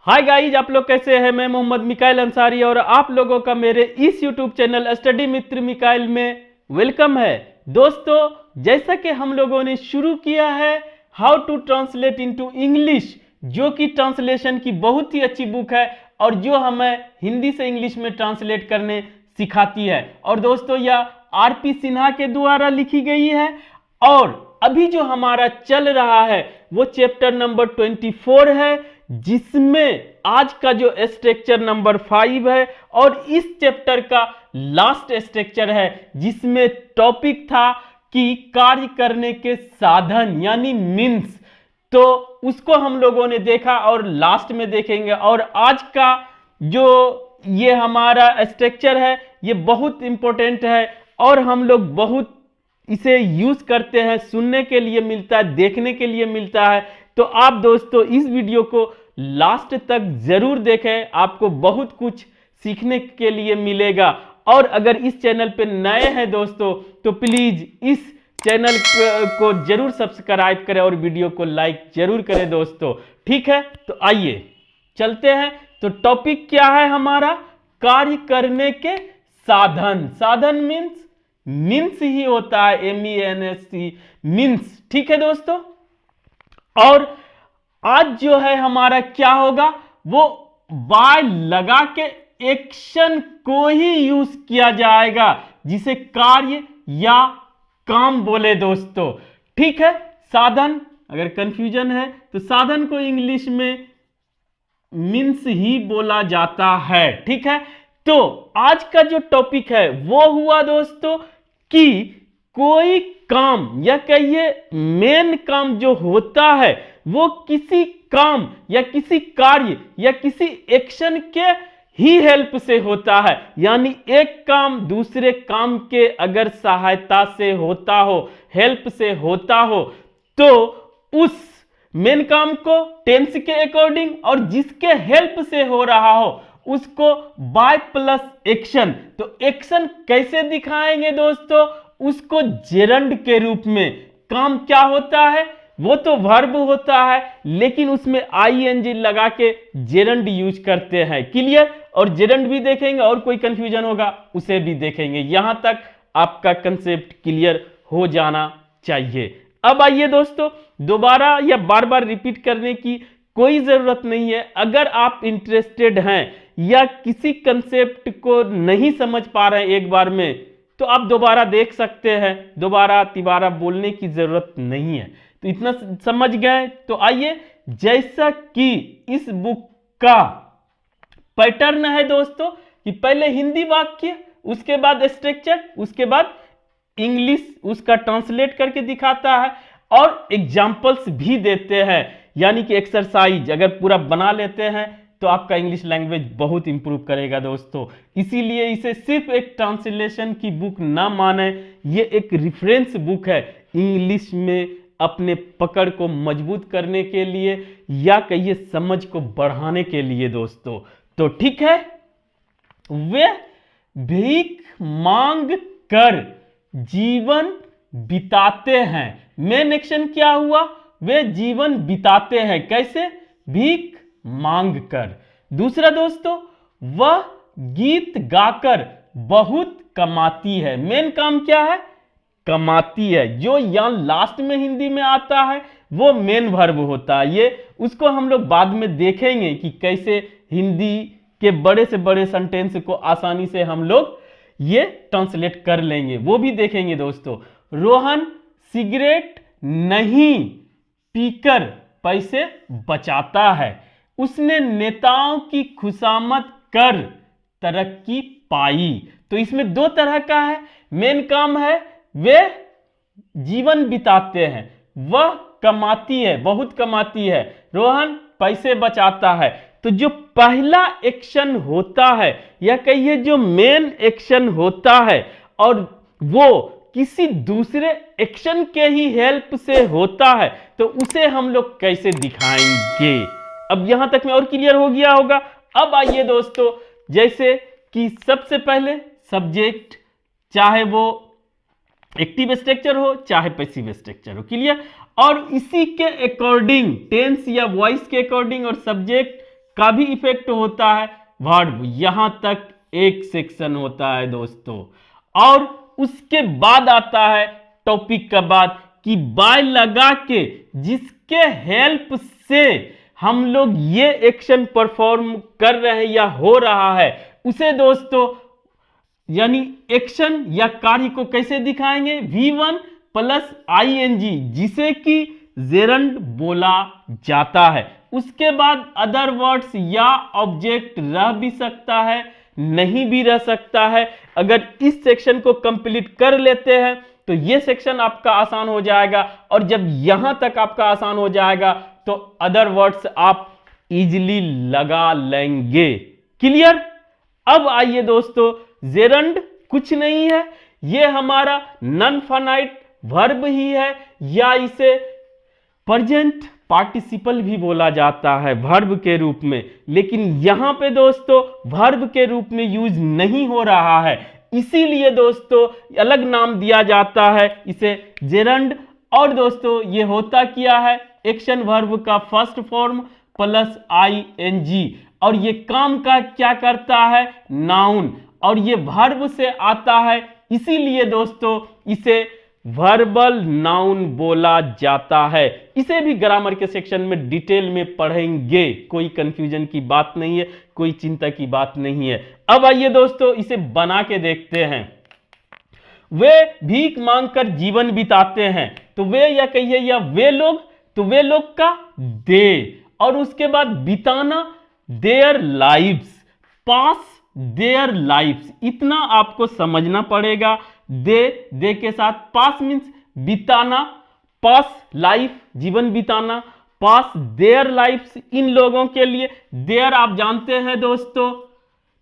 Hi guys, आप लोग कैसे हैं। मैं मोहम्मद मिकाइल अंसारी और आप लोगों का मेरे इस यूट्यूब चैनल स्टडी मित्र मिकाइल में वेलकम है। दोस्तों, जैसा कि हम लोगों ने शुरू किया है how to translate into English, जो कि ट्रांसलेशन की बहुत ही अच्छी बुक है और जो हमें हिंदी से इंग्लिश में ट्रांसलेट करने सिखाती है। और दोस्तों, यह आरपी सिन्हा के द्वारा लिखी गई है और अभी जो हमारा चल रहा है वो चैप्टर नंबर 24 है, जिसमें आज का जो स्ट्रक्चर नंबर 5 है और इस चैप्टर का लास्ट स्ट्रक्चर है, जिसमें टॉपिक था कि कार्य करने के साधन यानी मीन्स। तो उसको हम लोगों ने देखा और लास्ट में देखेंगे। और आज का जो ये हमारा स्ट्रक्चर है ये बहुत इंपॉर्टेंट है और हम लोग बहुत इसे यूज करते हैं, सुनने के लिए मिलता है, देखने के लिए मिलता है। तो आप दोस्तों इस वीडियो को लास्ट तक जरूर देखें, आपको बहुत कुछ सीखने के लिए मिलेगा। और अगर इस चैनल पे नए हैं दोस्तों तो प्लीज इस चैनल को जरूर सब्सक्राइब करें और वीडियो को लाइक जरूर करें दोस्तों। ठीक है, तो आइए चलते हैं। तो टॉपिक क्या है हमारा? कार्य करने के साधन। साधन मीन्स ही होता है, MENS मीन्स। ठीक है दोस्तों, और आज जो है हमारा क्या होगा, वो बाय लगा के एक्शन को ही यूज किया जाएगा, जिसे कार्य या काम बोले दोस्तों। ठीक है, साधन अगर कंफ्यूजन है तो साधन को इंग्लिश में मीन्स ही बोला जाता है। ठीक है, तो आज का जो टॉपिक है वो हुआ दोस्तों कि कोई काम या कहिए मेन काम जो होता है वो किसी काम या किसी कार्य या किसी एक्शन के ही हेल्प से होता है। यानी एक काम दूसरे काम के अगर सहायता से होता हो, हेल्प से होता हो, तो उस मेन काम को टेंस के अकॉर्डिंग और जिसके हेल्प से हो रहा हो उसको बाय प्लस एक्शन। तो एक्शन कैसे दिखाएंगे दोस्तों? उसको जेरंड के रूप में। काम क्या होता है? वो तो वर्ब होता है, लेकिन उसमें ING लगा के जेरंड यूज करते हैं। क्लियर? और जेरंड भी देखेंगे और कोई कंफ्यूजन होगा उसे भी देखेंगे। यहां तक आपका कंसेप्ट क्लियर हो जाना चाहिए। अब आइए दोस्तों, दोबारा या बार बार रिपीट करने की कोई जरूरत नहीं है। अगर आप इंटरेस्टेड हैं या किसी कंसेप्ट को नहीं समझ पा रहे हैं एक बार में, तो आप दोबारा देख सकते हैं। दोबारा तिबारा बोलने की जरूरत नहीं है। तो इतना समझ गए? तो आइए, जैसा कि इस बुक का पैटर्न है दोस्तों कि पहले हिंदी वाक्य, उसके बाद स्ट्रक्चर, उसके बाद इंग्लिश उसका ट्रांसलेट करके दिखाता है और एग्जाम्पल्स भी देते हैं। यानी कि एक्सरसाइज अगर पूरा बना लेते हैं तो आपका इंग्लिश लैंग्वेज बहुत इंप्रूव करेगा दोस्तों। इसीलिए इसे सिर्फ एक ट्रांसलेशन की बुक ना माने, ये एक रेफरेंस बुक है इंग्लिश में अपने पकड़ को मजबूत करने के लिए या कहिए समझ को बढ़ाने के लिए दोस्तों। तो ठीक है, वे भीख मांग कर जीवन बिताते हैं। मेन एक्शन क्या हुआ? वे जीवन बिताते हैं। कैसे? भीख मांग कर। दूसरा दोस्तों, वह गीत गाकर बहुत कमाती है। मेन काम क्या है? कमाती है। जो यहां लास्ट में हिंदी में आता है वो मेन वर्ब होता है। ये उसको हम लोग बाद में देखेंगे कि कैसे हिंदी के बड़े से बड़े सेंटेंस को आसानी से हम लोग ये ट्रांसलेट कर लेंगे, वो भी देखेंगे दोस्तों। रोहन सिगरेट नहीं पीकर पैसे बचाता है। उसने नेताओं की खुशामद कर तरक्की पाई। तो इसमें दो तरह का है। मेन काम है वे जीवन बिताते हैं, वह कमाती है, बहुत कमाती है। रोहन पैसे बचाता है। तो जो पहला एक्शन होता है या कहिए जो मेन एक्शन होता है और वो किसी दूसरे एक्शन के ही हेल्प से होता है, तो उसे हम लोग कैसे दिखाएंगे? अब यहां तक में और क्लियर हो गया होगा। अब आइए दोस्तों, जैसे कि सबसे पहले सब्जेक्ट, चाहे वो एक्टिव स्ट्रक्चर हो चाहे पैसिव स्ट्रक्चर हो। क्लियर? और इसी के अकॉर्डिंग टेंस या वॉइस के अकॉर्डिंग और सब्जेक्ट का भी इफेक्ट होता है वर्ब, यहां तक एक सेक्शन होता है दोस्तों। और उसके बाद आता है टॉपिक का बाद कि बाय लगा के जिसके हेल्प से हम लोग ये एक्शन परफॉर्म कर रहे हैं या हो रहा है उसे दोस्तों यानी एक्शन या कार्य को कैसे दिखाएंगे, V1 प्लस ING जिसे कि जेरंड बोला जाता है। उसके बाद अदर वर्ड्स या ऑब्जेक्ट रह भी सकता है, नहीं भी रह सकता है। अगर इस सेक्शन को कंप्लीट कर लेते हैं तो ये सेक्शन आपका आसान हो जाएगा, और जब यहां तक आपका आसान हो जाएगा तो अदर वर्ड्स आप इजीली लगा लेंगे। क्लियर? अब आइए दोस्तों, जेरंड कुछ नहीं है, ये हमारा नॉन फाइनाइट वर्ब ही है, या इसे प्रेजेंट पार्टिसिपल भी बोला जाता है वर्ब के रूप में। लेकिन यहां पे दोस्तों वर्ब के रूप में यूज नहीं हो रहा है, इसीलिए दोस्तों अलग नाम दिया जाता है इसे जेरंड। और दोस्तों ये होता क्या है, एक्शन वर्ब का फर्स्ट फॉर्म प्लस ING, और ये काम का क्या करता है, नाउन, और ये वर्ब से आता है, इसीलिए दोस्तों इसे वर्बल नाउन बोला जाता है। इसे भी ग्रामर के सेक्शन में डिटेल में पढ़ेंगे, कोई कंफ्यूजन की बात नहीं है, कोई चिंता की बात नहीं है। अब आइए दोस्तों इसे बना के देखते हैं। वे भीख मांगकर जीवन बिताते हैं, तो वे या कहिए या वे लोग, तो वे लोग का दे, और उसके बाद बिताना their lives, pass their lives, इतना आपको समझना पड़ेगा। दे के साथ पास मीन्स बिताना, पास लाइफ जीवन बिताना, पास देयर लाइफ्स इन लोगों के लिए, देयर आप जानते हैं दोस्तों,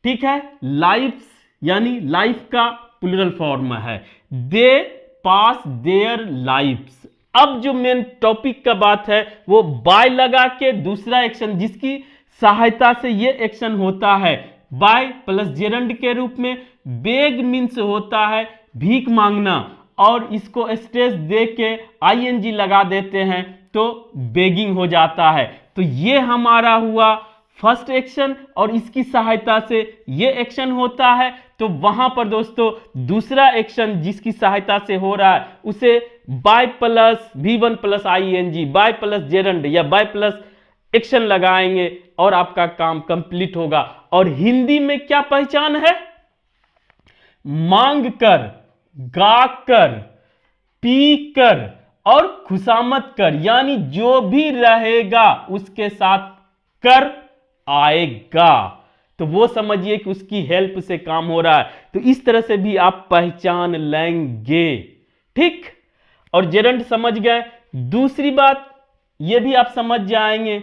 ठीक है, लाइफ्स यानी लाइफ का प्लूरल फॉर्म है, दे पास देयर लाइफ्स। अब जो मेन टॉपिक का बात है वो बाय लगा के दूसरा एक्शन जिसकी सहायता से ये एक्शन होता है, बाय प्लस जेरंड के रूप में। बेग मीन्स होता है भीख मांगना, और इसको स्ट्रेस दे के ING लगा देते हैं तो बेगिंग हो जाता है। तो ये हमारा हुआ फर्स्ट एक्शन, और इसकी सहायता से ये एक्शन होता है। तो वहां पर दोस्तों दूसरा एक्शन जिसकी सहायता से हो रहा है उसे by plus V1 plus ING, by plus gerund या बाय प्लस एक्शन लगाएंगे और आपका काम कंप्लीट होगा। और हिंदी में क्या पहचान है, मांग कर, गाकर, पीकर और खुशामद कर, यानी जो भी रहेगा उसके साथ कर आएगा, तो वो समझिए कि उसकी हेल्प से काम हो रहा है। तो इस तरह से भी आप पहचान लेंगे, ठीक। और जेरंड समझ गए। दूसरी बात ये भी आप समझ जाएंगे,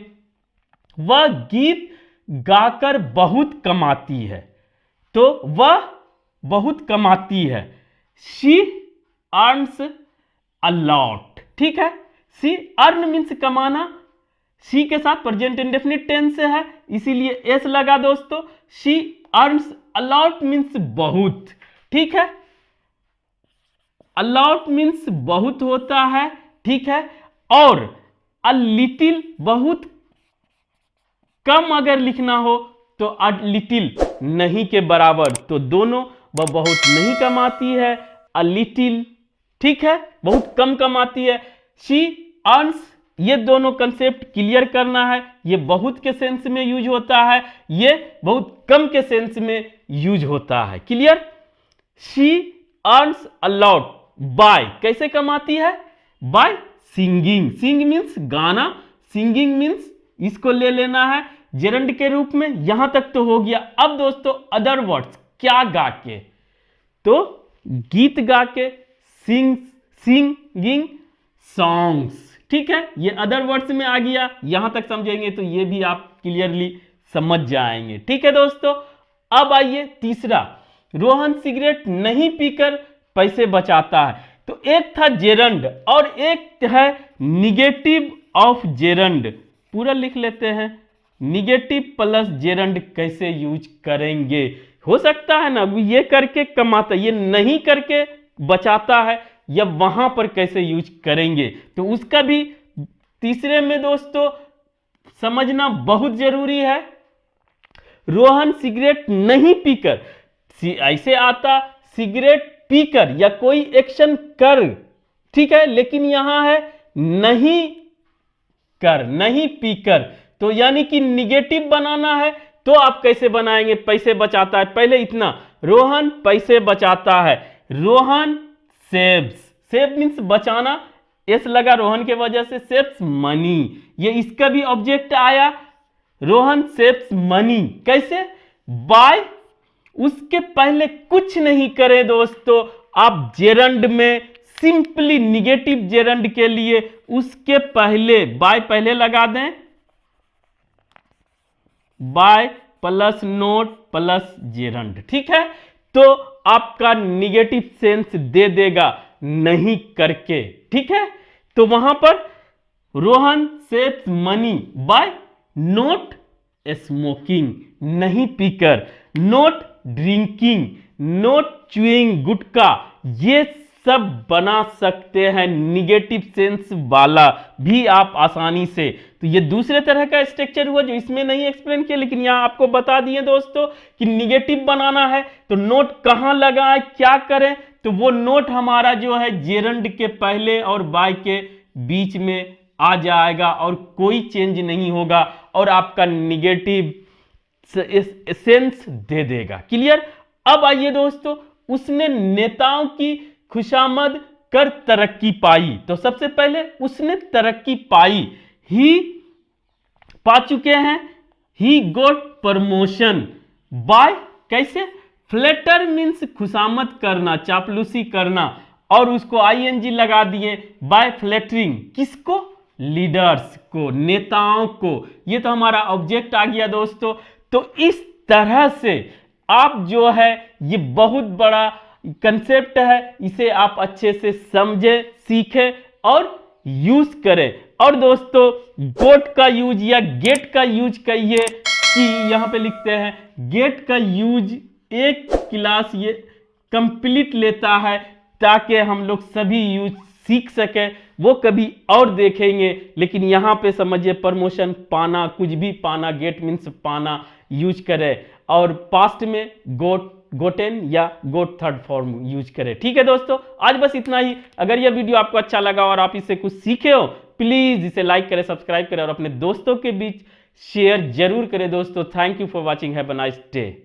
वह गीत गाकर बहुत कमाती है, तो वह बहुत कमाती है, शी अर्न्स अ लॉट, ठीक है। शी अर्न मीन्स कमाना, शी के साथ प्रेजेंट इंडेफिनिट टेंस है इसीलिए एस लगा दोस्तों। She earns a lot means बहुत, ठीक है, अ लॉट मीन्स बहुत होता है, ठीक है। और अ लिटिल बहुत कम अगर लिखना हो तो अ लिटिल नहीं के बराबर, तो दोनों वह बहुत नहीं कमाती है, अ लिटिल, ठीक है, बहुत कम कमाती है। शी अर्न्स, ये दोनों कंसेप्ट क्लियर करना है, ये बहुत के सेंस में यूज होता है, ये बहुत कम के सेंस में यूज होता है, clear. She earns a lot by, कैसे कमाती है, बाय सिंगिंग, सिंग मीन्स गाना, सिंगिंग मीन्स इसको ले लेना है जेरंड के रूप में, यहां तक तो हो गया। अब दोस्तों अदर वर्ड्स, क्या गा के, तो गीत गा के, सिंगिंग सॉन्ग्स, ठीक है, ये अदर वर्ड्स में आ गया। यहां तक समझेंगे तो ये भी आप क्लियरली समझ जाएंगे, ठीक है दोस्तों। अब आइए तीसरा, रोहन सिगरेट नहीं पीकर पैसे बचाता है, तो एक था जेरंड और एक है निगेटिव ऑफ जेरंड, पूरा लिख लेते हैं। निगेटिव प्लस जेरंड कैसे यूज करेंगे, हो सकता है ना ये करके कमाता, ये नहीं करके बचाता है, या वहां पर कैसे यूज करेंगे, तो उसका भी तीसरे में दोस्तों समझना बहुत जरूरी है। रोहन सिगरेट नहीं पीकर, ऐसे आता सिगरेट पीकर या कोई एक्शन कर, ठीक है, लेकिन यहां है नहीं कर, नहीं पीकर, तो यानी कि निगेटिव बनाना है तो आप कैसे बनाएंगे? पैसे बचाता है, पहले इतना, रोहन पैसे बचाता है, रोहन सेव्स, सेव मीन्स बचाना, एस लगा रोहन के वजह से, सेव्स मनी, ये इसका भी ऑब्जेक्ट आया, रोहन सेव्स मनी, कैसे? बाय, उसके पहले कुछ नहीं करे दोस्तों, आप जेरंड में सिंपली निगेटिव जेरंड के लिए उसके पहले बाय पहले लगा दें, by plus not plus gerund, ठीक है, तो आपका निगेटिव सेंस दे देगा नहीं करके, ठीक है, तो वहां पर Rohan saves money by note smoking, नहीं पीकर, नोट ड्रिंकिंग, नोट च्यूइंग गुटखा, ये सब बना सकते हैं निगेटिव सेंस वाला भी आप आसानी से। तो ये दूसरे तरह का स्ट्रक्चर हुआ जो इसमें नहीं एक्सप्लेन किया, लेकिन यहां आपको बता दिए दोस्तों कि निगेटिव बनाना है तो नोट कहां लगाएं, क्या करें, तो वो नोट हमारा जो है जेरंड के पहले और बाय के बीच में आ जाएगा और कोई चेंज नहीं होगा और आपका निगेटिव सेंस दे देगा। क्लियर? अब आइए दोस्तों, उसने नेताओं की खुशामद कर तरक्की पाई, तो सबसे पहले उसने तरक्की पाई, ही पा चुके हैं, ही गोट प्रमोशन बाय, कैसे? फ्लेटर मीन्स खुशामद करना, चापलूसी करना, और उसको आईएनजी लगा दिए, बाय फ्लेटरिंग, किसको? लीडर्स को, नेताओं को, ये तो हमारा ऑब्जेक्ट आ गया दोस्तों। तो इस तरह से आप जो है, ये बहुत बड़ा कंसेप्ट है, इसे आप अच्छे से समझें, सीखें और यूज करें। और दोस्तों गोट का यूज या गेट का यूज कहिए कि यहां पे लिखते हैं गेट का यूज एक क्लास ये कंप्लीट लेता है ताकि हम लोग सभी यूज सीख सके, वो कभी और देखेंगे, लेकिन यहां पे समझिए प्रमोशन पाना, कुछ भी पाना, गेट मीन्स पाना यूज करें, और पास्ट में गोट, गोटेन या गोट थर्ड फॉर्म यूज करें। ठीक है दोस्तों, आज बस इतना ही। अगर यह वीडियो आपको अच्छा लगा और आप इससे कुछ सीखे हो, प्लीज इसे लाइक करें, सब्सक्राइब करें और अपने दोस्तों के बीच शेयर जरूर करें दोस्तों। Thank you for watching, have a nice day.